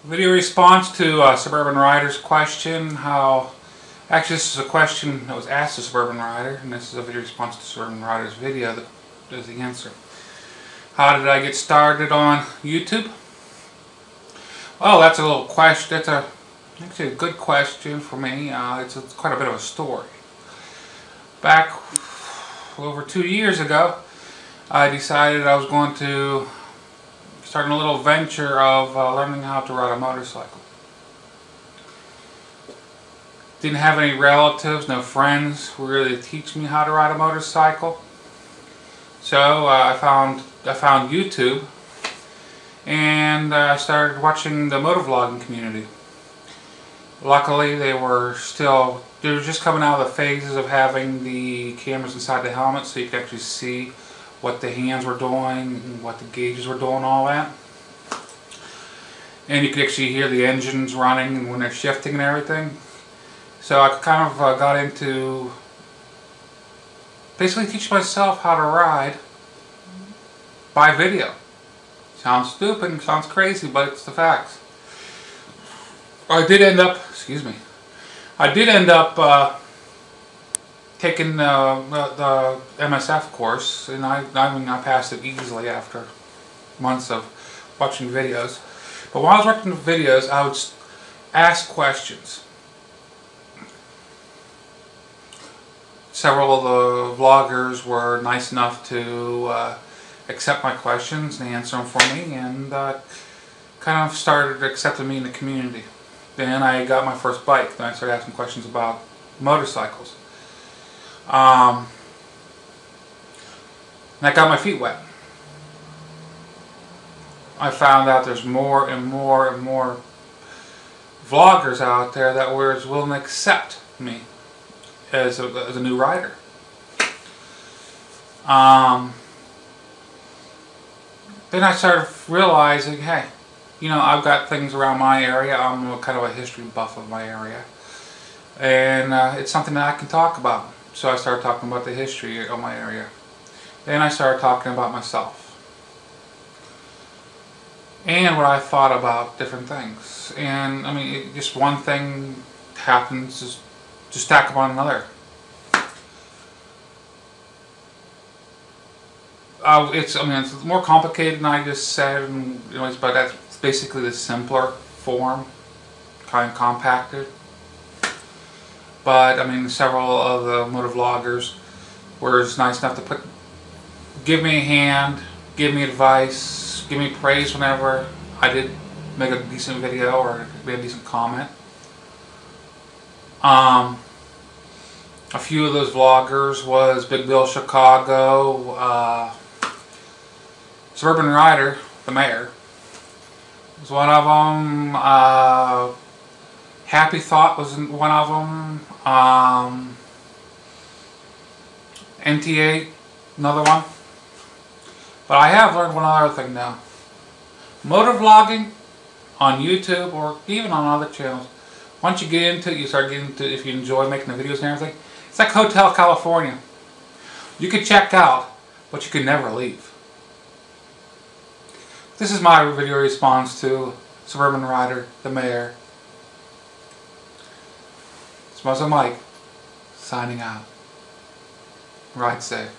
Video response to Suburban Rider's question. Actually, this is a question that was asked to Suburban Rider, and this is a video response to Suburban Rider's video that is the answer. How did I get started on YouTube? Well, that's a little question. That's actually a good question for me. It's quite a bit of a story. Back over 2 years ago, I decided I was going to start a little venture of learning how to ride a motorcycle. Didn't have any relatives, no friends who really teach me how to ride a motorcycle. So I found YouTube, and I started watching the motovlogging community. Luckily, they were just coming out of the phases of having the cameras inside the helmet, so you could actually see what the hands were doing, and what the gauges were doing, all that. And you could actually hear the engines running and when they're shifting and everything. So I kind of got into basically teaching myself how to ride by video. Sounds stupid and sounds crazy, but it's the facts. I did end up taking the MSF course, and I passed it easily after months of watching videos. But while I was watching the videos, I would ask questions. Several of the vloggers were nice enough to accept my questions and answer them for me, and kind of started accepting me in the community. Then I got my first bike. Then I started asking questions about motorcycles. And I got my feet wet. I found out there's more and more and more vloggers out there that were willing to accept me as a new rider. Then I started realizing, hey, you know, I've got things around my area. I'm kind of a history buff of my area, and it's something that I can talk about. So I started talking about the history of my area. Then I started talking about myself and what I thought about different things. And I mean, just one thing happens to stack upon another. It's more complicated than I just said, but that's basically the simpler form, kind of compacted. But I mean, several of the motovloggers were nice enough to give me a hand, give me advice, give me praise whenever I did make a decent video or made a decent comment. A few of those vloggers was Big Bill Chicago, Suburban Rider, the mayor, was one of them. Happy Thought was one of them. NT8, another one. But I have learned one other thing now. Motovlogging on YouTube or even on other channels, once you get into it, you start getting into it, if you enjoy making the videos and everything, it's like Hotel California. You could check out, but you could never leave. This is my video response to Suburban Rider, the mayor. It's MuzzleMike, signing out. Ride safe.